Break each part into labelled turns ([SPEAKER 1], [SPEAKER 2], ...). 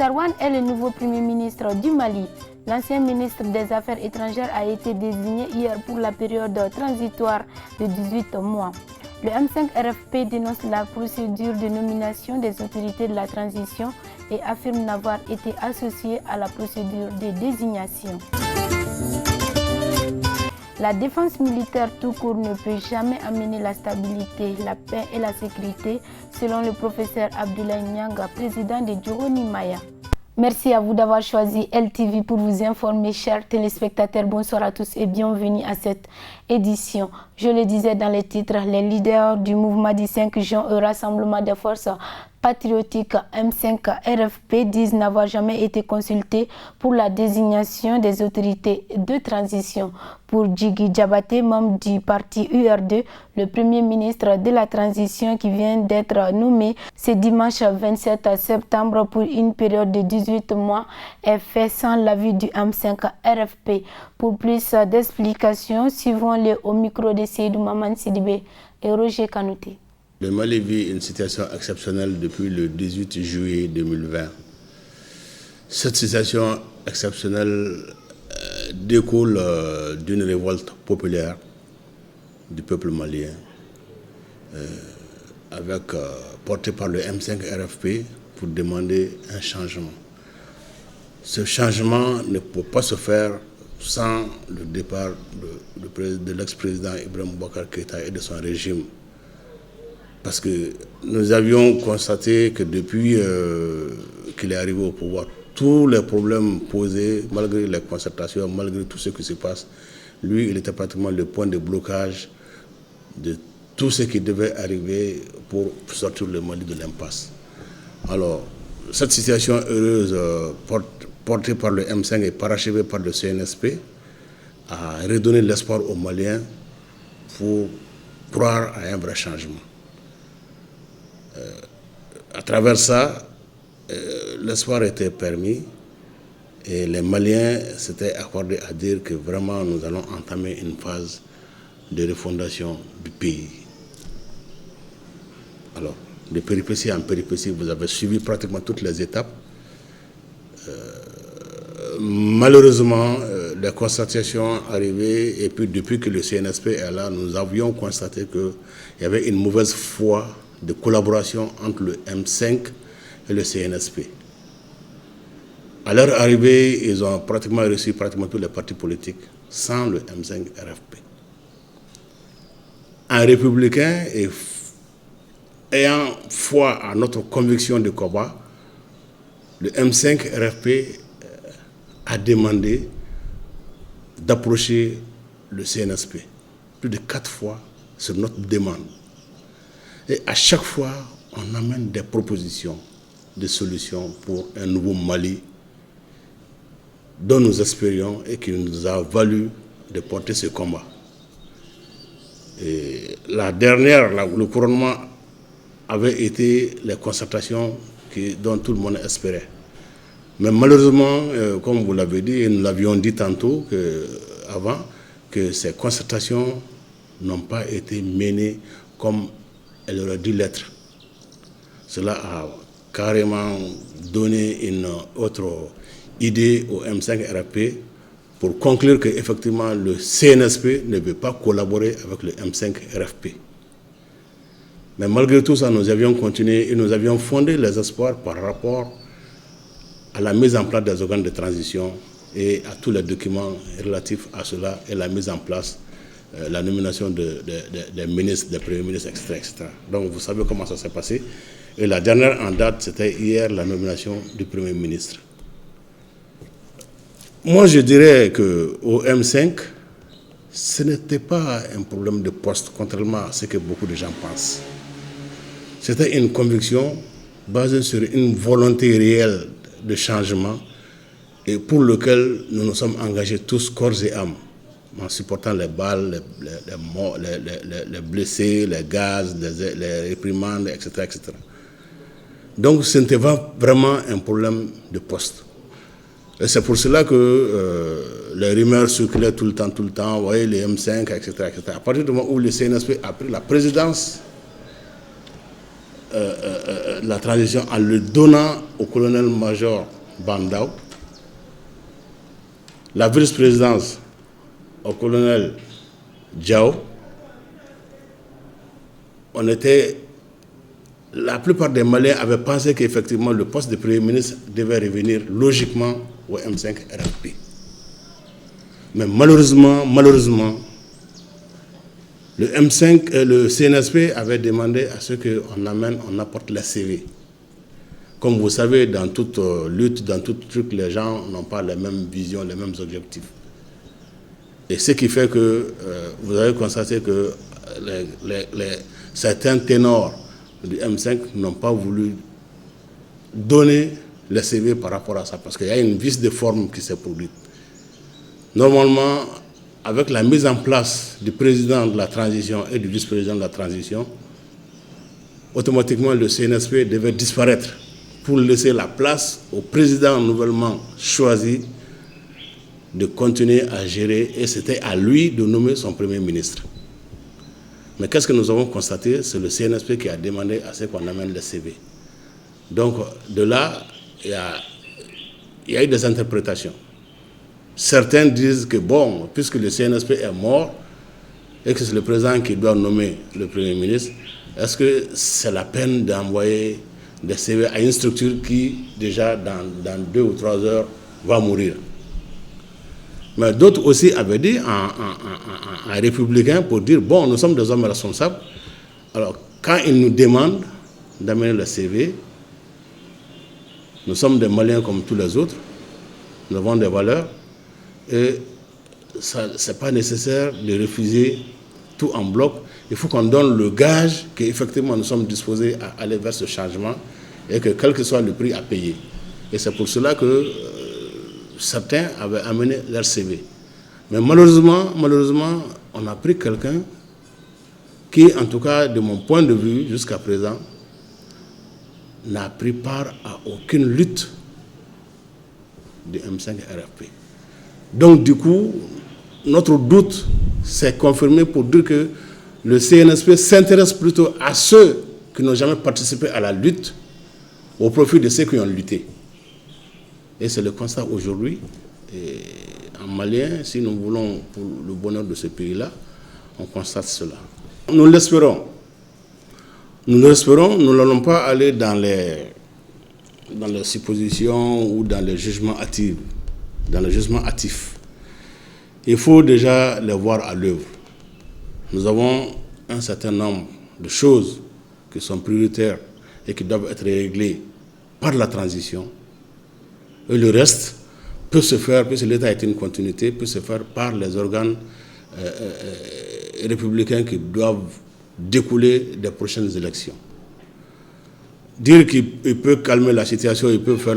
[SPEAKER 1] Sarwan est le nouveau Premier ministre du Mali. L'ancien ministre des Affaires étrangères a été désigné hier pour la période transitoire de 18 mois. Le M5-RFP dénonce la procédure de nomination des autorités de la transition et affirme n'avoir été associé à la procédure de désignation. La défense militaire tout court ne peut jamais amener la stabilité, la paix et la sécurité, selon le professeur Abdoulaye Nyanga, président de Djoroni Maya. Merci à vous d'avoir choisi LTV pour vous informer, chers téléspectateurs. Bonsoir à tous et bienvenue à cette édition. Je le disais dans les titres, les leaders du mouvement du 5 juin au Rassemblement des forces patriotiques M5-RFP disent n'avoir jamais été consultés pour la désignation des autorités de transition. Pour Djigui Diabaté, membre du parti UR2, le premier ministre de la transition qui vient d'être nommé ce dimanche 27 septembre pour une période de 18 mois est fait sans l'avis du M5-RFP. Pour plus d'explications, suivons-le au micro de Seydou Maman Sidibé et Roger Kanouté.
[SPEAKER 2] Le Mali vit une situation exceptionnelle depuis le 18 juillet 2020. Cette situation exceptionnelle découle d'une révolte populaire du peuple malien, portée par le M5-RFP pour demander un changement. Ce changement ne peut pas se faire sans le départ de l'ex-président Ibrahim Boubacar Keïta et de son régime. Parce que nous avions constaté que depuis qu'il est arrivé au pouvoir, tous les problèmes posés, malgré les concertations, malgré tout ce qui se passe, lui, il était pratiquement le point de blocage de tout ce qui devait arriver pour sortir le Mali de l'impasse. Alors, cette situation heureuse portée par le M5 et parachevée par le CNSP a redonné l'espoir aux Maliens pour croire à un vrai changement. À travers ça, l'espoir était permis et les Maliens s'étaient accordés à dire que vraiment nous allons entamer une phase de refondation du pays. Alors, de péripétie en péripétie, vous avez suivi pratiquement toutes les étapes. Malheureusement, les constatations arrivées, et puis depuis que le CNSP est là, nous avions constaté qu'il y avait une mauvaise foi de collaboration entre le M5 et le CNSP. À leur arrivée, ils ont pratiquement reçu tous les partis politiques sans le M5-RFP. Un républicain ayant foi à notre conviction de combat, le M5-RFP a demandé d'approcher le CNSP plus de 4 fois sur notre demande. Et à chaque fois, on amène des propositions, des solutions pour un nouveau Mali dont nous espérions et qui nous a valu de porter ce combat. Et la dernière, le couronnement, avait été les concertations dont tout le monde espérait. Mais malheureusement, comme vous l'avez dit, et nous l'avions dit tantôt avant, que ces concertations n'ont pas été menées comme elle aurait dû l'être. Cela a carrément donné une autre idée au M5-RFP pour conclure qu'effectivement le CNSP ne veut pas collaborer avec le M5-RFP. Mais malgré tout ça, nous avions continué et nous avions fondé les espoirs par rapport à la mise en place des organes de transition et à tous les documents relatifs à cela et la mise en place, la nomination des ministres, des premiers ministres, etc. Donc vous savez comment ça s'est passé. Et la dernière en date, c'était hier la nomination du Premier ministre. Moi, je dirais qu'au M5, ce n'était pas un problème de poste, contrairement à ce que beaucoup de gens pensent. C'était une conviction basée sur une volonté réelle de changement et pour lequel nous nous sommes engagés tous corps et âme, en supportant les balles, les blessés, les gaz, les réprimandes, etc. Donc ce n'était pas vraiment un problème de poste. Et c'est pour cela que les rumeurs circulaient tout le temps, vous voyez, les M5, etc. À partir du moment où le CNSP a pris la présidence, la transition en le donnant au colonel-major Bandao, la vice-présidence au colonel Diao. La plupart des Maliens avaient pensé qu'effectivement le poste de Premier ministre devait revenir logiquement au M5 RFP. Mais malheureusement, le M5 et le CNSP avaient demandé à ce qu'on apporte les CV. Comme vous savez, dans toute lutte, dans tout truc, les gens n'ont pas les mêmes visions, les mêmes objectifs. Et ce qui fait que vous avez constaté que certains ténors du M5 n'ont pas voulu donner les CV par rapport à ça, parce qu'il y a une vice de forme qui s'est produite. Normalement, avec la mise en place du président de la transition et du vice-président de la transition, automatiquement le CNSP devait disparaître pour laisser la place au président nouvellement choisi de continuer à gérer, et c'était à lui de nommer son premier ministre. Mais qu'est-ce que nous avons constaté? C'est le CNSP qui a demandé à ce qu'on amène les CV. Donc, de là, il y a eu des interprétations. Certains disent que, bon, puisque le CNSP est mort et que c'est le président qui doit nommer le Premier ministre, est-ce que c'est la peine d'envoyer des CV à une structure qui, déjà, dans 2 ou 3 heures, va mourir? Mais d'autres aussi avaient dit en républicain pour dire, bon, nous sommes des hommes responsables. Alors, quand ils nous demandent d'amener le CV, nous sommes des Maliens comme tous les autres, nous avons des valeurs, et ce n'est pas nécessaire de refuser tout en bloc. Il faut qu'on donne le gage qu'effectivement nous sommes disposés à aller vers ce changement et que quel que soit le prix à payer. Et c'est pour cela que certains avaient amené leur CV. Mais malheureusement, on a pris quelqu'un qui, en tout cas, de mon point de vue, jusqu'à présent, n'a pris part à aucune lutte du M5 RFP. Donc, du coup, notre doute s'est confirmé pour dire que le CNSP s'intéresse plutôt à ceux qui n'ont jamais participé à la lutte au profit de ceux qui ont lutté. Et c'est le constat aujourd'hui. Et en malien, si nous voulons pour le bonheur de ce pays-là, on constate cela. Nous l'espérons. Nous l'espérons, nous n'allons pas aller dans les suppositions ou dans les jugements hâtifs. Il faut déjà les voir à l'œuvre. Nous avons un certain nombre de choses qui sont prioritaires et qui doivent être réglées par la transition. Et le reste peut se faire, puisque l'État est une continuité, peut se faire par les organes républicains qui doivent découler des prochaines élections. Dire qu'il peut calmer la situation, il peut faire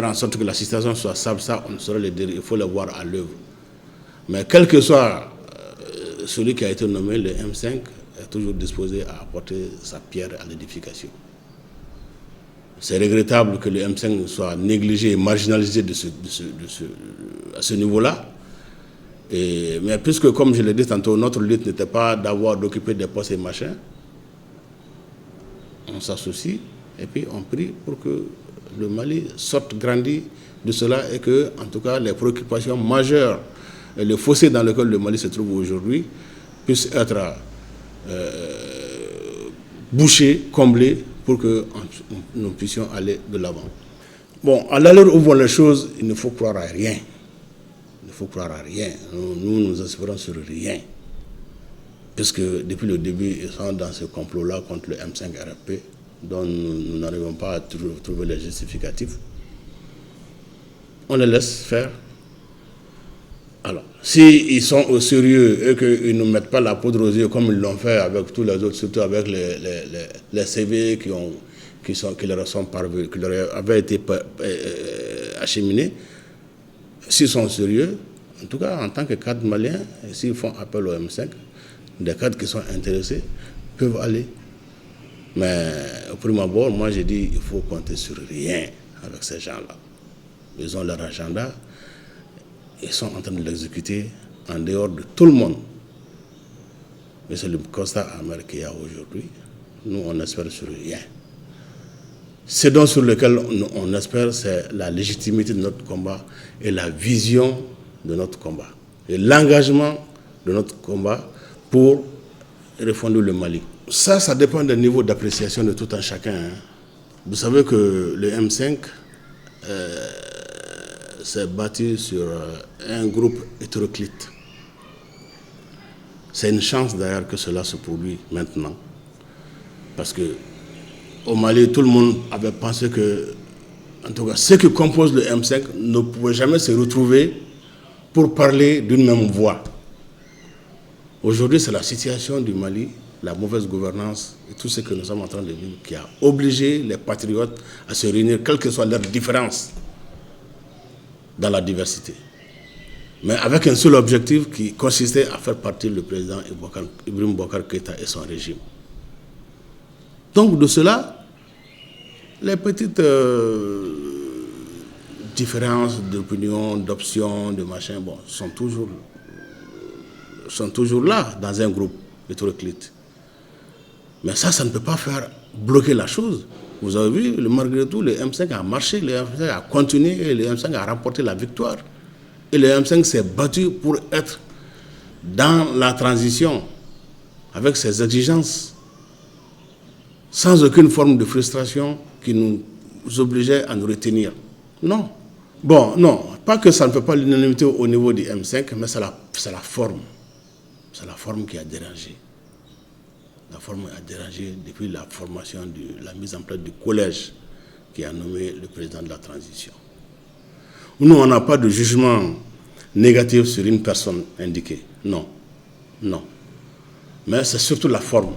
[SPEAKER 2] en sorte que la situation soit stable, ça on ne saurait le dire, il faut le voir à l'œuvre. Mais quel que soit celui qui a été nommé, le M5 est toujours disposé à apporter sa pierre à l'édification. C'est regrettable que le M5 soit négligé et marginalisé à ce niveau-là. Mais puisque, comme je l'ai dit tantôt, notre lutte n'était pas d'occuper des postes et machin, on s'associe et puis on prie pour que le Mali sorte grandi de cela et que, en tout cas, les préoccupations majeures et le fossé dans lequel le Mali se trouve aujourd'hui puissent être bouchés, comblés, pour que nous puissions aller de l'avant. Bon, à l'heure où vont les choses, il ne faut croire à rien. Il ne faut croire à rien. Nous espérons sur rien. Puisque depuis le début, ils sont dans ce complot-là contre le M5 RFP, dont nous n'arrivons pas à trouver les justificatifs. On les laisse faire. Alors, s'ils sont au sérieux et qu'ils ne mettent pas la poudre aux yeux comme ils l'ont fait avec tous les autres, surtout avec les CV qui leur sont parvenus, qui leur avaient été acheminés, s'ils sont sérieux, en tout cas en tant que cadres maliens, s'ils font appel au M5, des cadres qui sont intéressés peuvent aller. Mais au premier abord, moi j'ai dit il faut compter sur rien avec ces gens-là. Ils ont leur agenda. Ils sont en train de l'exécuter en dehors de tout le monde. Mais c'est le constat amer qu'il y a aujourd'hui. Nous, on espère sur rien. Ce sur lequel on espère, c'est la légitimité de notre combat et la vision de notre combat. Et l'engagement de notre combat pour refonder le Mali. Ça dépend du niveau d'appréciation de tout un chacun. Hein. Vous savez que le M5 s'est bâti sur un groupe hétéroclite. C'est une chance d'ailleurs que cela se produit maintenant. Parce que au Mali, tout le monde avait pensé que, en tout cas, ceux qui composent le M5 ne pouvaient jamais se retrouver pour parler d'une même voix. Aujourd'hui, c'est la situation du Mali, la mauvaise gouvernance et tout ce que nous sommes en train de vivre qui a obligé les patriotes à se réunir, quelles que soient leurs différences, dans la diversité. Mais avec un seul objectif qui consistait à faire partir le président Ibrahim Boubacar Keïta et son régime. Donc de cela, les petites différences d'opinion, d'options, de machin, bon, sont toujours là dans un groupe hétéroclite. Mais ça ne peut pas faire bloquer la chose. Vous avez vu, malgré tout, le M5 a marché, le M5 a continué et le M5 a remporté la victoire. Et le M5 s'est battu pour être dans la transition avec ses exigences, sans aucune forme de frustration qui nous obligeait à nous retenir. Non. Bon, non, pas que ça ne fait pas l'unanimité au niveau du M5, mais c'est la forme. C'est la forme qui a dérangé. La forme a dérangé depuis la formation, la mise en place du collège qui a nommé le président de la transition. Nous, on n'a pas de jugement négatif sur une personne indiquée. Non. Non. Mais c'est surtout la forme.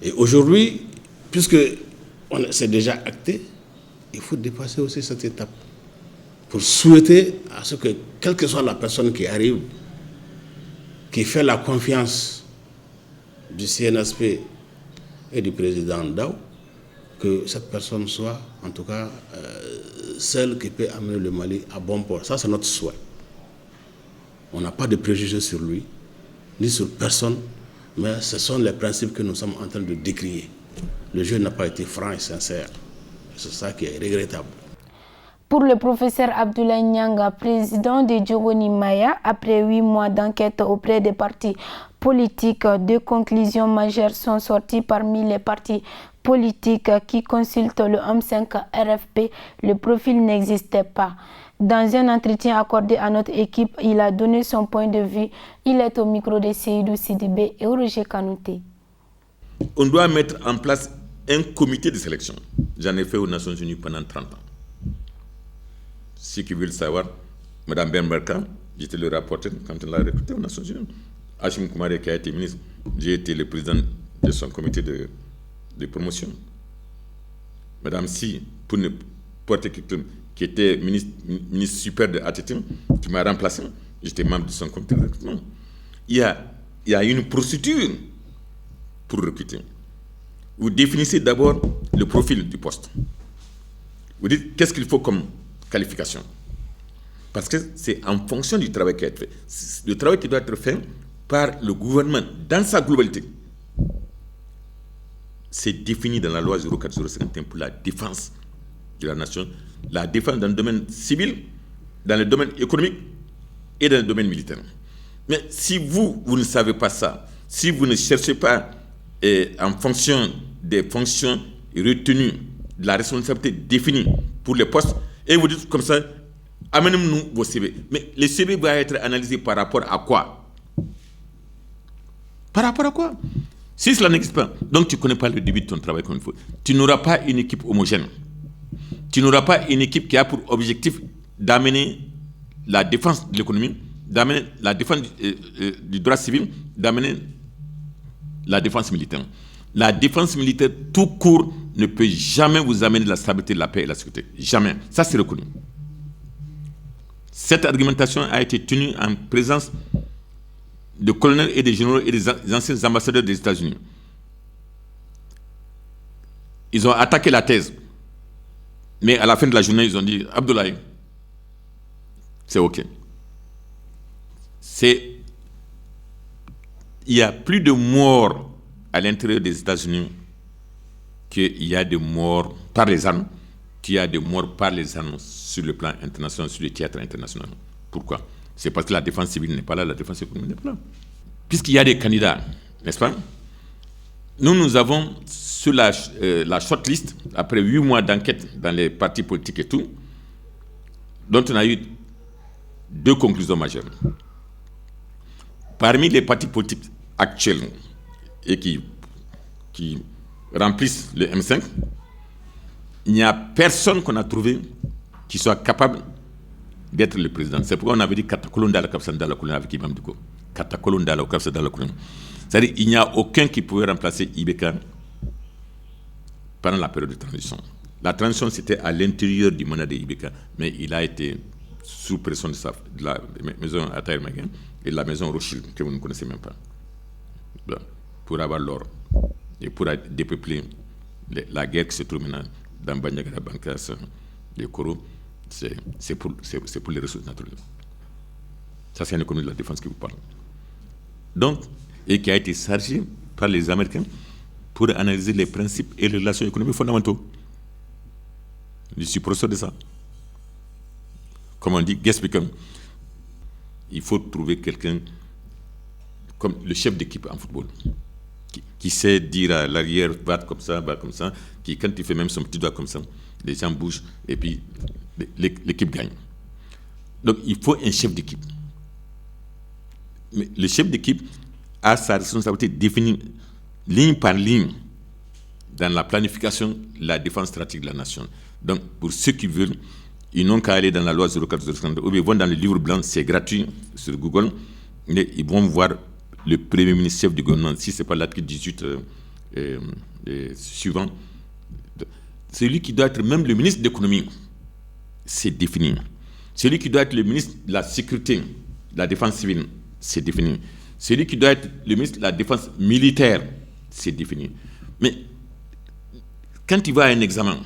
[SPEAKER 2] Et aujourd'hui, puisque c'est déjà acté, il faut dépasser aussi cette étape pour souhaiter à ce que, quelle que soit la personne qui arrive, qui fait la confiance du CNSP et du président Ndao, que cette personne soit, en tout cas, celle qui peut amener le Mali à bon port. Ça, c'est notre souhait. On n'a pas de préjugés sur lui, ni sur personne, mais ce sont les principes que nous sommes en train de décrier. Le jeu n'a pas été franc et sincère. C'est ça qui est regrettable.
[SPEAKER 1] Pour le professeur Abdoulaye Nianga, président de Djogoni Maya, après 8 mois d'enquête auprès des partis politiques, 2 conclusions majeures sont sorties parmi les partis politiques qui consultent le M5 RFP. Le profil n'existait pas. Dans un entretien accordé à notre équipe, il a donné son point de vue. Il est au micro de Seydou Sidibé et Roger Kanouté.
[SPEAKER 3] On doit mettre en place un comité de sélection. J'en ai fait aux Nations Unies pendant 30 ans. Ceux qui veulent savoir, Mme Ben Barka, j'étais le rapporteur quand on l'a recruté aux Nations Unies. Hachim Koumaré qui a été ministre, j'ai été le président de son comité de promotion. Mme Si, pour ne porter quelqu'un qui était ministre super de ATT, qui m'a remplacé, j'étais membre de son comité de recrutement. Il y a une procédure pour recruter. Vous définissez d'abord le profil du poste. Vous dites qu'est-ce qu'il faut comme qualification. Parce que c'est en fonction du travail qui a été fait. Le travail qui doit être fait par le gouvernement dans sa globalité. C'est défini dans la loi 04051 pour la défense de la nation, la défense dans le domaine civil, dans le domaine économique et dans le domaine militaire. Mais si vous ne savez pas ça, si vous ne cherchez pas en fonction des fonctions retenues, de la responsabilité définie pour les postes, et vous dites comme ça, amenez-nous vos CV. Mais les CV vont être analysés par rapport à quoi? Par rapport à quoi? Si cela n'existe pas, donc tu ne connais pas le début de ton travail comme il faut. Tu n'auras pas une équipe homogène. Tu n'auras pas une équipe qui a pour objectif d'amener la défense de l'économie, d'amener la défense du droit civil, d'amener la défense militaire. La défense militaire tout court ne peut jamais vous amener la stabilité, la paix et la sécurité. Jamais. Ça, c'est reconnu. Cette argumentation a été tenue en présence de colonels et de généraux et des anciens ambassadeurs des États-Unis. Ils ont attaqué la thèse. Mais à la fin de la journée, ils ont dit « Abdoulaye, c'est OK. » Il y a plus de morts à l'intérieur des États-Unis qu'il y a des morts par les armes, qu'il y a des morts par les armes sur le plan international, sur le théâtre international. Pourquoi? C'est parce que la défense civile n'est pas là, la défense économique n'est pas là. Puisqu'il y a des candidats, n'est-ce pas? Nous avons sur la shortlist, après 8 mois d'enquête dans les partis politiques et tout, dont on a eu 2 conclusions majeures. Parmi les partis politiques actuels et qui remplissent le M5, il n'y a personne qu'on a trouvé qui soit capable d'être le président. C'est pourquoi on avait dit Katakolondala Kapsandala Koulon avec Imam Diko. Katakolondala Kapsandala Koulon. C'est-à-dire qu'il n'y a aucun qui pouvait remplacer Ibeka pendant la période de transition. La transition, c'était à l'intérieur du mandat de Ibeka, mais il a été sous pression de la maison Ataïr Maguin et de la maison Rothschild, que vous ne connaissez même pas, pour avoir l'or et pour dépeupler la guerre qui se trouve maintenant dans Banyagara, Bankas, les Koro. C'est pour les ressources naturelles. Ça, c'est un économie de la défense qui vous parle. Donc, et qui a été chargé par les Américains pour analyser les principes et les relations économiques fondamentaux. Je suis professeur de ça. Comme on dit, guest speaker. Il faut trouver quelqu'un comme le chef d'équipe en football, qui sait dire à l'arrière, va comme ça, qui, quand il fait même son petit doigt comme ça, les gens bougent et puis l'équipe gagne. Donc, il faut un chef d'équipe. Mais le chef d'équipe a sa responsabilité définie ligne par ligne dans la planification de la défense stratégique de la nation. Donc, pour ceux qui veulent, ils n'ont qu'à aller dans la loi 04-052 ou ils vont dans le livre blanc, c'est gratuit sur Google, mais ils vont voir le premier ministre chef du gouvernement, si ce n'est pas l'article 18 suivant. Celui qui doit être même le ministre de l'économie, c'est défini. Celui qui doit être le ministre de la sécurité, de la défense civile, c'est défini. Celui qui doit être le ministre de la défense militaire, c'est défini. Mais quand il va à un examen,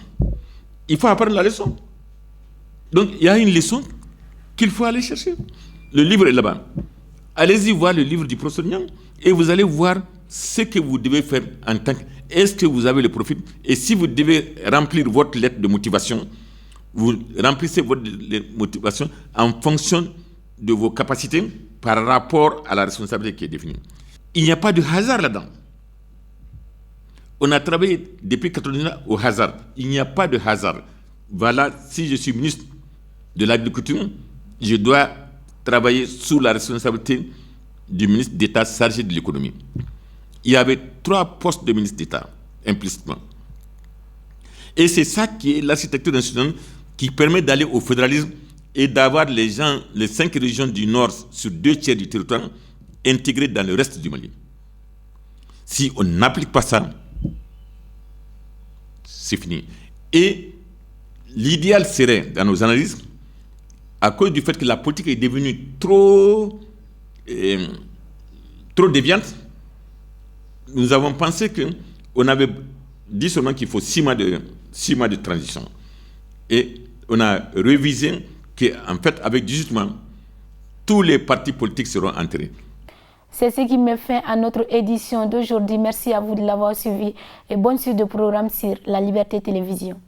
[SPEAKER 3] il faut apprendre la leçon. Donc, il y a une leçon qu'il faut aller chercher. Le livre est là-bas. Allez-y voir le livre du professeur Niang et vous allez voir ce que vous devez faire en tant que... Est-ce que vous avez le profil? Et si vous devez remplir votre lettre de motivation, vous remplissez votre motivation en fonction de vos capacités par rapport à la responsabilité qui est définie. Il n'y a pas de hasard là-dedans. On a travaillé depuis 1999 au hasard. Il n'y a pas de hasard. Voilà, si je suis ministre de l'Agriculture, je dois travailler sous la responsabilité du ministre d'État chargé de l'économie. Il y avait 3 postes de ministre d'État, implicitement. Et c'est ça qui est l'architecture institutionnelle qui permet d'aller au fédéralisme et d'avoir les 5 régions du Nord sur 2 tiers du territoire intégrées dans le reste du Mali. Si on n'applique pas ça, c'est fini. Et l'idéal serait, dans nos analyses, à cause du fait que la politique est devenue trop déviante, nous avons pensé qu'on avait dit seulement qu'il faut 6 mois de transition. Et on a révisé qu'en fait, avec 18 mois, tous les partis politiques seront entrés.
[SPEAKER 1] C'est ce qui met fin à notre édition d'aujourd'hui. Merci à vous de l'avoir suivi et bonne suite de programme sur La Liberté Télévision.